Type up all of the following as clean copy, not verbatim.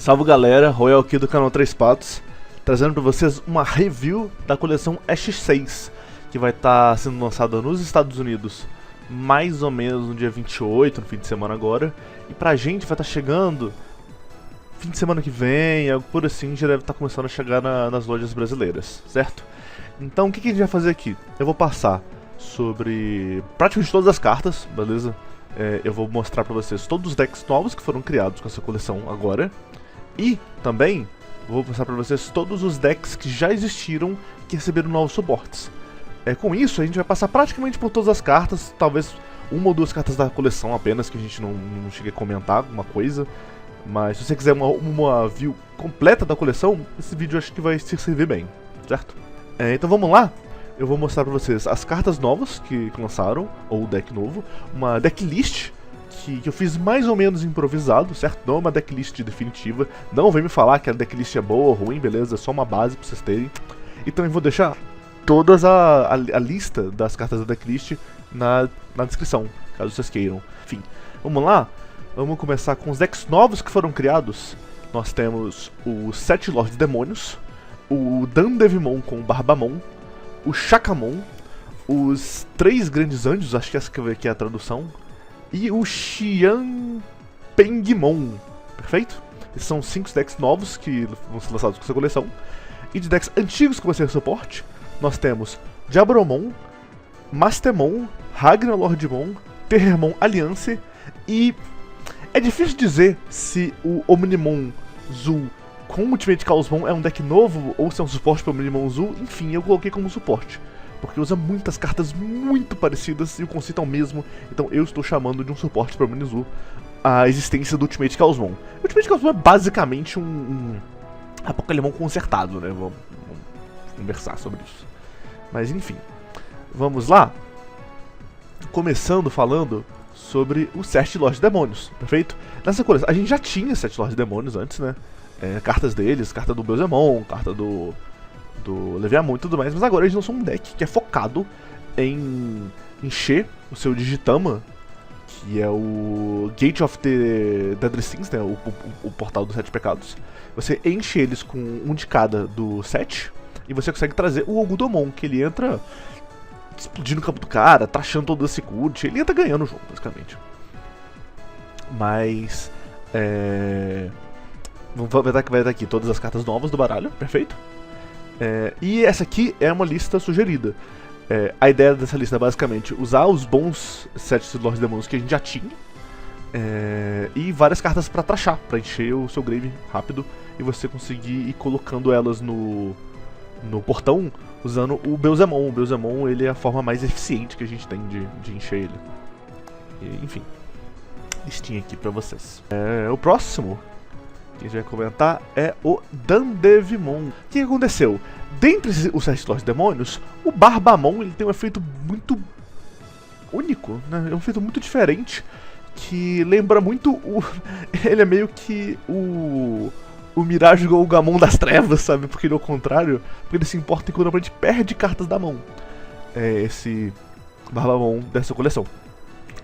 Salve galera, Royal aqui do canal 3 Patos, trazendo para vocês uma review da coleção Ash 6, que vai estar sendo lançada nos Estados Unidos mais ou menos no dia 28, no fim de semana agora, e pra gente vai estar chegando fim de semana que vem, algo por assim, já deve estar começando a chegar nas lojas brasileiras, certo? Então o que a gente vai fazer aqui? Eu vou passar sobre praticamente todas as cartas, beleza? Eu vou mostrar pra vocês todos os decks novos que foram criados com essa coleção agora. E também vou mostrar pra vocês todos os decks que já existiram que receberam novos suportes. Com isso a gente vai passar praticamente por todas as cartas, talvez uma ou duas cartas da coleção apenas, que a gente não chegue a comentar alguma coisa. Mas se você quiser uma view completa da coleção, esse vídeo eu acho que vai se servir bem, certo? Então vamos lá. Eu vou mostrar pra vocês as cartas novas que lançaram, ou o deck novo, uma decklist que eu fiz mais ou menos improvisado, certo? Não é uma decklist definitiva, não vem me falar que a decklist é boa ou ruim, beleza? É só uma base pra vocês terem. E também vou deixar todas a lista das cartas da decklist na descrição, caso vocês queiram. Enfim, vamos lá? Vamos começar com os decks novos que foram criados. Nós temos o 7 Lords Demônios, o Dandevimon com o Barbamon, o Shakamon, os 3 Grandes Anjos, acho que essa aqui é a tradução, e o Xianpengmon, perfeito? Esses são 5 decks novos que vão ser lançados com essa coleção. E de decks antigos que vão ser suporte, nós temos Diaboromon, Mastemon, Ragnar Lordmon, Terremon Alliance e... é difícil dizer se o Omnimon Zul com Ultimate Chaosmon é um deck novo ou se é um suporte para o Omnimon Zul. Enfim, eu coloquei como suporte, porque usa muitas cartas muito parecidas e o conceito é o mesmo, então eu estou chamando de um suporte para o Omnimon Zul a existência do Ultimate Chaosmon. O Ultimate Chaosmon é basicamente um Apocalypse consertado, né? Vamos conversar sobre isso. Mas enfim, vamos lá. Começando falando sobre o 7 Lords Demônios, perfeito? Nessa coleção, a gente já tinha 7 Lords Demônios antes, né? Cartas deles, carta do Beelzemon, carta do Leviamon e tudo mais, mas agora eles lançam um deck que é focado em encher o seu Digitama, que é o Gate of the Deadly Sins, né? O portal dos 7 pecados. Você enche eles com um de cada do 7 e você consegue trazer o Ogudomon, que ele entra explodindo o campo do cara, trashando todo esse cult, ele entra ganhando o jogo, basicamente. Mas... vai dar aqui todas as cartas novas do baralho, perfeito? E essa aqui é uma lista sugerida. A ideia dessa lista é basicamente usar os bons 7 Lords Demônios que a gente já tinha, e várias cartas pra trashar, pra encher o seu grave rápido e você conseguir ir colocando elas no portão usando o Beelzemon. O Beelzemon, ele é a forma mais eficiente que a gente tem de encher ele. Enfim, listinha aqui pra vocês. O próximo que a gente vai comentar é o Dandevimon. O que aconteceu? Dentre os 7 Lords Demônios, o Barbamon ele tem um efeito muito único, né? É um efeito muito diferente, que lembra muito ele é meio que o Mirage Golgamon das trevas, sabe? Porque ele é o contrário, porque ele se importa em quando a gente perde cartas da mão. Esse Barbamon dessa coleção.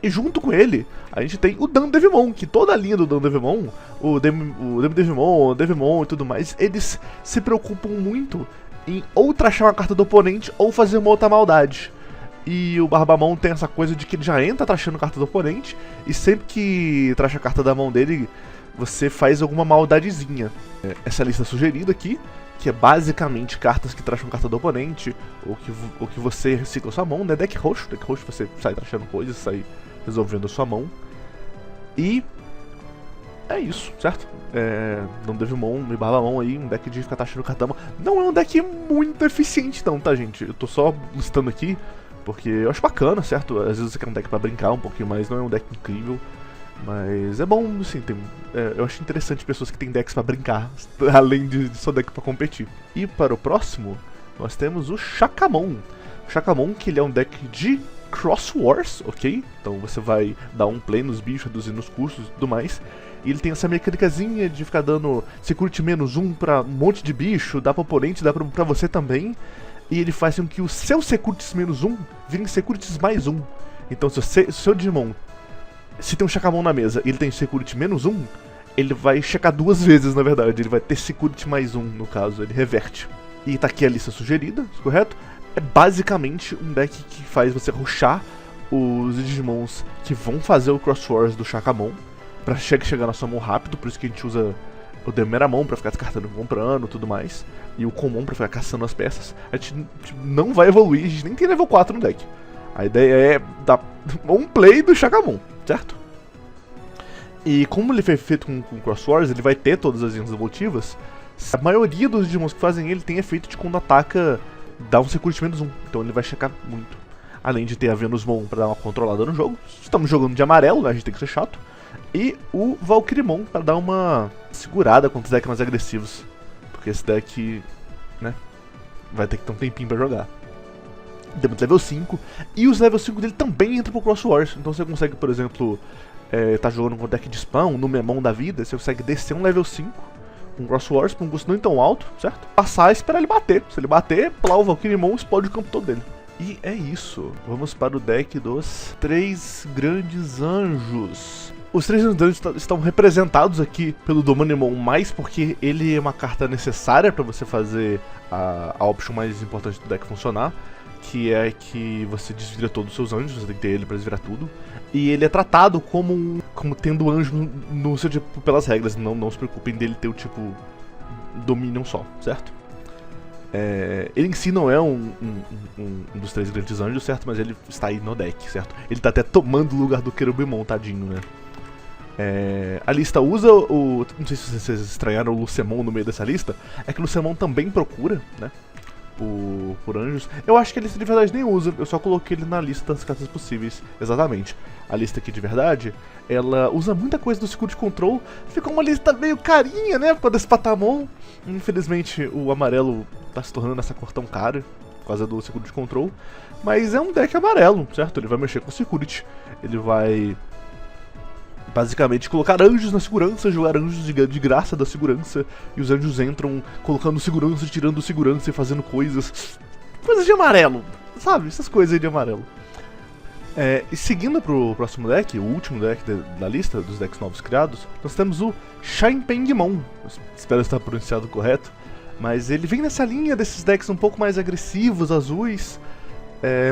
E junto com ele, a gente tem o Dandevimon, que toda a linha do Dandevimon, o Demodevimon, o Devimon e tudo mais, eles se preocupam muito em ou trashar uma carta do oponente ou fazer uma outra maldade. E o Barbamon tem essa coisa de que ele já entra trashando carta do oponente, e sempre que trasha a carta da mão dele, você faz alguma maldadezinha. Essa lista sugerida aqui, que é basicamente cartas que trasham carta do oponente, ou que você recicla sua mão, né? Deck roxo você sai trashando coisas, sai resolvendo a sua mão. E é isso, certo? Dandevimon e Barbamon aí, um deck de ficar trashando carta da mão. Não é um deck muito eficiente não, tá gente? Eu tô só listando aqui, porque eu acho bacana, certo? Às vezes você quer um deck pra brincar um pouquinho mais, não é um deck incrível. Mas é bom, assim, eu acho interessante pessoas que têm decks pra brincar, além de só deck pra competir. E para o próximo, nós temos o Shakamon. O Shakamon, que ele é um deck de Cross Wars, ok? Então você vai dar um play nos bichos, reduzindo os custos e tudo mais. E ele tem essa mecânicazinha de ficar dando security -1 pra um monte de bicho, dá pro oponente, dá pra você também. E ele faz com que os seus securities -1 virem securities +1. Então se o seu Digimon, se tem um Shakamon na mesa e ele tem security -1, ele vai checar 2 vezes, na verdade. Ele vai ter Security mais 1, no caso, ele reverte. E tá aqui a lista sugerida, correto? É basicamente um deck que faz você rushar os Digimons que vão fazer o Cross Wars do Shakamon pra chegar na sua mão rápido, por isso que a gente usa o Demeramon pra ficar descartando e comprando e tudo mais, e o Common pra ficar caçando as peças. A gente não vai evoluir, a gente nem tem level 4 no deck. A ideia é dar um play do Shakamon, certo? E como ele foi feito com Cross Wars, ele vai ter todas as linhas evolutivas. A maioria dos Digimons que fazem ele tem efeito de quando ataca, dá um Security menos 1, então ele vai checar muito. Além de ter a Venusmon pra dar uma controlada no jogo. Estamos jogando de amarelo, né? A gente tem que ser chato. E o Valkyrimon pra dar uma segurada contra os decks mais agressivos. Porque esse deck, né, vai ter que ter um tempinho pra jogar. Temos level 5. E os level 5 dele também entram pro Cross Wars. Então você consegue, por exemplo, tá jogando com o deck de spam, no Memon da vida. Você consegue descer um level 5 com Cross Wars, com um custo não tão alto, certo? Passar e esperar ele bater. Se ele bater, plá, o Valkyrimon explode o campo todo dele. E é isso. Vamos para o deck dos 3 Grandes Anjos. Os 3 Grandes Anjos estão representados aqui pelo Domanimon, mais porque ele é uma carta necessária para você fazer a option mais importante do deck funcionar, que é que você desvira todos os seus anjos, você tem que ter ele para desvirar tudo. E ele é tratado como tendo anjo no seu tipo pelas regras, não se preocupem dele ter o tipo Dominion só, certo? Ele em si não é um dos 3 Grandes Anjos, certo? Mas ele está aí no deck, certo? Ele tá até tomando o lugar do Querubimon, tadinho, né? A lista usa o... Não sei se vocês estranharam o Lucemon no meio dessa lista. É que o Lucemon também procura, né? Por anjos. Eu acho que a lista de verdade nem usa. Eu só coloquei ele na lista das cartas possíveis. Exatamente. A lista aqui de verdade, ela usa muita coisa do Security Control. Ficou uma lista meio carinha, né? Pra desse Patamon. Infelizmente o amarelo tá se tornando essa cor tão cara por causa do Security Control. Mas é um deck amarelo, certo? Ele vai mexer com Security. Ele vai basicamente colocar anjos na segurança, jogar anjos de graça da segurança, e os anjos entram colocando segurança, tirando segurança e fazendo coisas de amarelo, sabe? Essas coisas aí de amarelo. E seguindo pro próximo deck, o último deck da lista dos decks novos criados, nós temos o Shinpengmon. Espero estar pronunciado correto, mas ele vem nessa linha desses decks um pouco mais agressivos, azuis,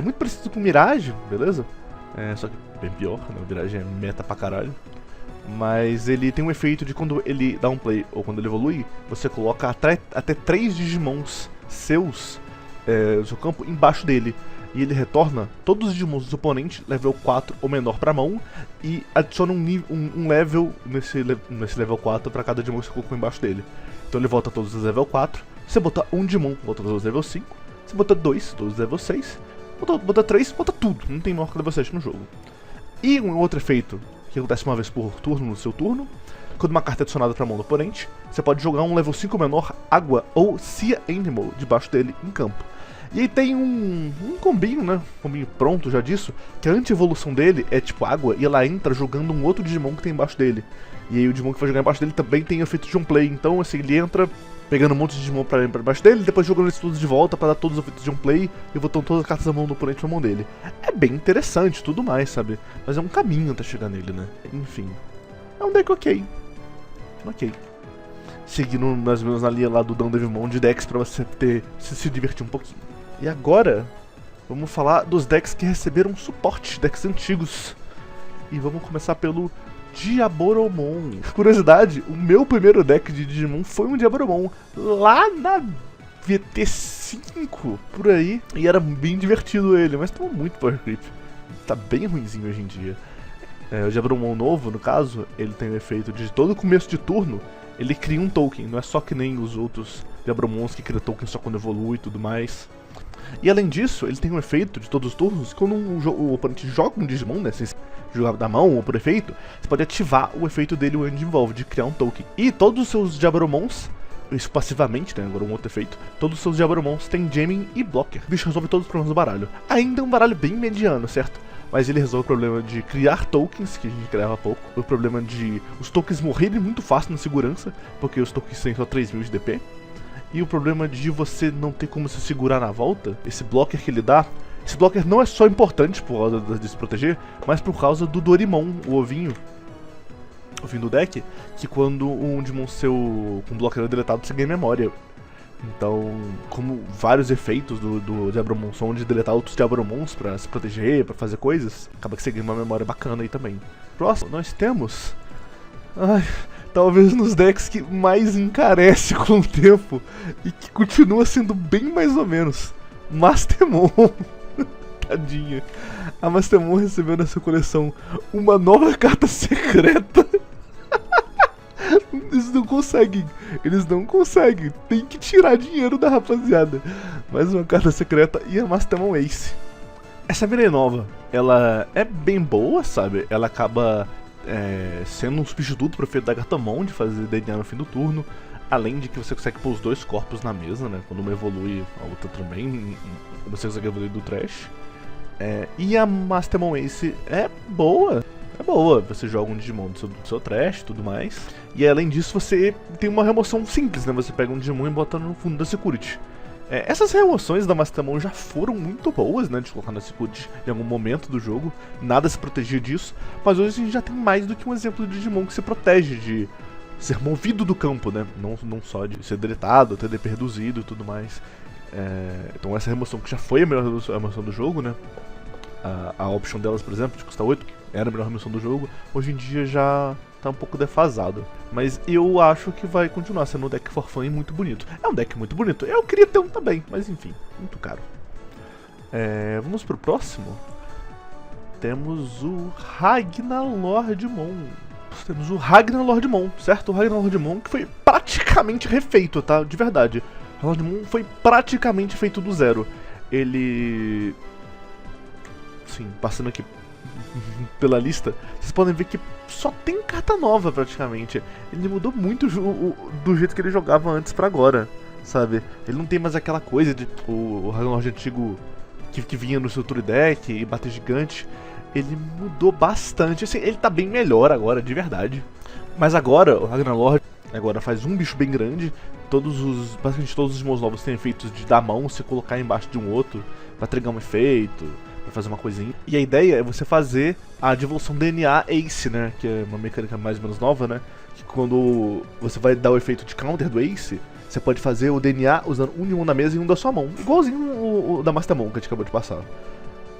muito parecido com o Mirage, beleza? Só que bem pior, né? O Mirage é meta pra caralho. Mas ele tem um efeito de quando ele dá um play ou quando ele evolui, você coloca até 3 Digimons seus no seu campo embaixo dele. E ele retorna todos os Digimons do oponente level 4 ou menor pra mão e adiciona um level nesse level 4 pra cada Digimon que você colocou embaixo dele. Então ele volta todos os level 4, você bota um Digimon, volta todos os level 5, você bota 2, todos os level 6, bota 3, bota tudo, não tem maior que level 7 no jogo. E um outro efeito que acontece uma vez por turno no seu turno, quando uma carta é adicionada pra mão do oponente, você pode jogar um level 5 menor, água ou Sea Animal debaixo dele em campo. E aí tem um combinho, né? Um combinho pronto já disso, que a anti-evolução dele é tipo água e ela entra jogando um outro Digimon que tem embaixo dele. E aí o Digimon que vai jogar embaixo dele também tem o efeito de um play, então assim, ele entra pegando um monte de Digimon pra baixo dele, depois jogando isso tudo de volta pra dar todos os efeitos de um play e botando todas as cartas da mão do oponente pra mão dele. É bem interessante, tudo mais, sabe? Mas é um caminho até chegar nele, né? Enfim. É um deck ok. Seguindo mais ou menos na linha lá do Dandevimon de decks pra você se divertir um pouquinho. E agora, vamos falar dos decks que receberam suporte, decks antigos. E vamos começar pelo Diaboromon. Curiosidade, o meu primeiro deck de Digimon foi um Diaboromon, lá na VT5, por aí. E era bem divertido ele, mas tomou muito Power Creep. Tá bem ruinzinho hoje em dia. O Diaboromon novo, no caso, ele tem o efeito de todo começo de turno, ele cria um token. Não é só que nem os outros Diaboromons que cria token só quando evolui e tudo mais. E além disso, ele tem um efeito de todos os turnos, quando o oponente joga um Digimon, né, sem jogar da mão ou por efeito, você pode ativar o efeito dele, o End Involve, de criar um token. E todos os seus Diaboromons, isso passivamente, né, agora um outro efeito, todos os seus Diaboromons têm Jamming e Blocker. O bicho resolve todos os problemas do baralho. Ainda é um baralho bem mediano, certo? Mas ele resolve o problema de criar tokens, que a gente criava há pouco, o problema de os tokens morrerem muito fácil na segurança, porque os tokens têm só 3000 de DP, e o problema de você não ter como se segurar na volta. Esse blocker que ele dá, esse blocker não é só importante por causa de se proteger, mas por causa do Dorimon, o ovinho, o fim do deck, que quando um Digimon seu com bloqueio é deletado, você ganha memória. Então, como vários efeitos do Diabromon são de deletar outros Diabromons pra se proteger, pra fazer coisas, acaba que você ganha uma memória bacana aí também. Próximo, nós temos... Ai, talvez nos decks que mais encarece com o tempo e que continua sendo bem mais ou menos. Mastemon. Tadinha. A Mastemon recebeu nessa coleção uma nova carta secreta. Eles não conseguem, tem que tirar dinheiro da rapaziada. Mais uma carta secreta e a Mastemon Ace. Essa mira nova, ela é bem boa, sabe? Ela acaba sendo um substituto pro efeito da Gatomon de fazer DNA no fim do turno. Além de que você consegue pôr os dois corpos na mesa, né? Quando uma evolui, a outra também, você consegue evoluir do Trash. E a Mastemon Ace é boa. É boa, você joga um Digimon do seu Trash e tudo mais. E além disso, você tem uma remoção simples, né? Você pega um Digimon e bota no fundo da Security. Essas remoções da Mastemon já foram muito boas, né? De colocar na Security em algum momento do jogo. Nada se protegia disso. Mas hoje a gente já tem mais do que um exemplo de Digimon que se protege de ser movido do campo, né? Não só de ser deletado, ter DP reduzido e tudo mais. Então essa remoção que já foi a melhor remoção do jogo, né? A option delas, por exemplo, de custar 8, era a melhor remoção do jogo. Hoje em dia já tá um pouco defasado. Mas eu acho que vai continuar sendo um deck for fun e muito bonito. É um deck muito bonito. Eu queria ter um também, mas enfim, muito caro. Vamos pro próximo. Temos o Ragnar Lordmon. Temos o Ragnar Lordmon, certo? O Ragnar Lordmon que foi praticamente refeito, tá? De verdade. O Lordmon foi praticamente feito do zero. Ele... Sim, passando aqui pela lista, vocês podem ver que só tem carta nova praticamente. Ele mudou muito do jeito que ele jogava antes pra agora, sabe? Ele não tem mais aquela coisa de o Ragnar antigo que vinha no seu Tour Deck e bater gigante. Ele mudou bastante, assim, ele tá bem melhor agora, de verdade. Mas agora, o Ragnar Lord agora faz um bicho bem grande. Basicamente todos os Digimons novos têm efeitos de dar mão, se colocar embaixo de um outro pra trigar um efeito, pra fazer uma coisinha. E a ideia é você fazer a devolução DNA Ace, né? Que é uma mecânica mais ou menos nova, né? Que quando você vai dar o efeito de counter do Ace, você pode fazer o DNA usando um Digimon na mesa e um da sua mão. Igualzinho o da Mastemon que a gente acabou de passar.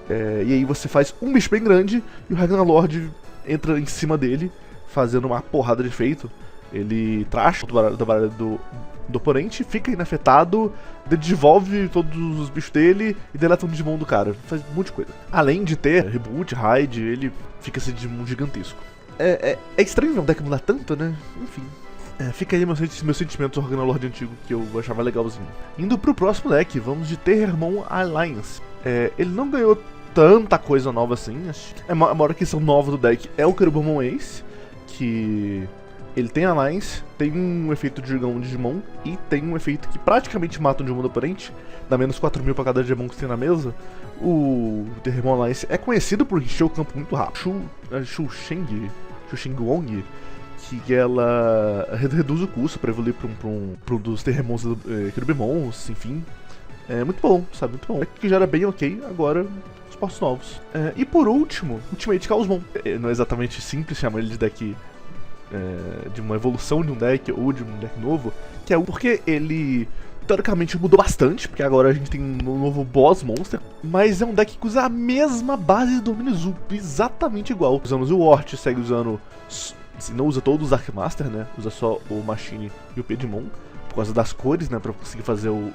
E aí você faz um bicho bem grande e o Ragnar Lord entra em cima dele, fazendo uma porrada de efeito. Ele tracha do baralho do oponente, fica inafetado, devolve todos os bichos dele e deleta um Digimon do cara. Faz um monte de coisa. Além de ter reboot, raid, ele fica esse Digimon gigantesco. É estranho ver um deck mudar tanto, né? Enfim. Fica aí meus sentimentos do Ragnar Lord antigo, que eu achava legalzinho. Indo pro próximo deck, vamos de Terramon Alliance. Ele não ganhou tanta coisa nova assim. A maior questão nova do deck é o Curubumon Ace, que ele tem Alliance, tem um efeito de jogar um Digimon e tem um efeito que praticamente mata um Digimon do oponente, dá menos 4.000 pra cada Digimon que você tem na mesa. O Terramon Alliance é conhecido por encher o campo muito rápido. Xuxingwong, que ela reduz o custo pra evoluir pra um dos Terramons Curubumons, enfim. É muito bom, sabe? Muito bom. É que já era bem ok, agora os postos novos. E por último, Ultimate Chaosmon. Não é exatamente simples chamar ele de deck de uma evolução de um deck ou de um deck novo, que é porque ele teoricamente mudou bastante, porque agora a gente tem um novo boss monster, mas é um deck que usa a mesma base do Minizup, exatamente igual. Usamos o Wart, segue usando, assim, não usa todos os Arcmaster, né? Usa só o Machine e o Pedimon, por causa das cores, né? Pra conseguir fazer o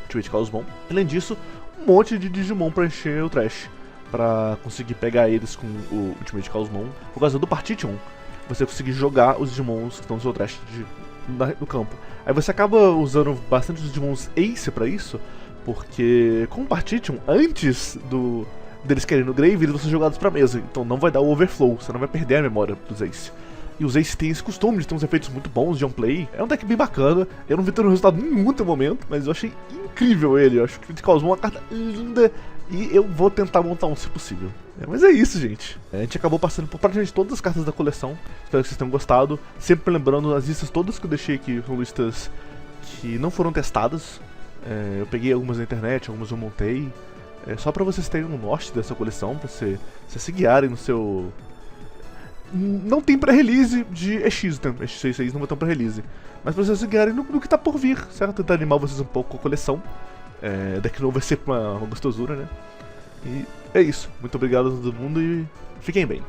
Ultimate Chaosmon. Além disso, um monte de Digimon pra encher o Trash, pra conseguir pegar eles com o Ultimate Chaosmon. Por causa do Partition, você conseguir jogar os Digimons que estão no seu Trash no campo. Aí você acaba usando bastante os Digimons Ace pra isso, porque com o Partition, antes deles querem no Grave, eles vão ser jogados pra mesa, então não vai dar o overflow, você não vai perder a memória dos Ace. E os Ace têm esse costume de ter uns efeitos muito bons de on-play. É um deck bem bacana, eu não vi ter um resultado nenhum até o momento, mas eu achei incrível ele, eu acho que ele causou uma carta linda e eu vou tentar montar um se possível. Mas é isso, gente. A gente acabou passando por praticamente todas as cartas da coleção. Espero que vocês tenham gostado. Sempre lembrando, as listas todas que eu deixei aqui são listas que não foram testadas. Eu peguei algumas na internet, algumas eu montei. Só pra vocês terem um norte dessa coleção, pra se guiarem no seu não tem pré-release de EX, né? EX6 não vai ter um pré-release. Mas pra vocês se ligarem no que tá por vir, certo? Tentar animar vocês um pouco com a coleção. Daqui novo vai ser uma gostosura, né? E é isso. Muito obrigado a todo mundo e fiquem bem.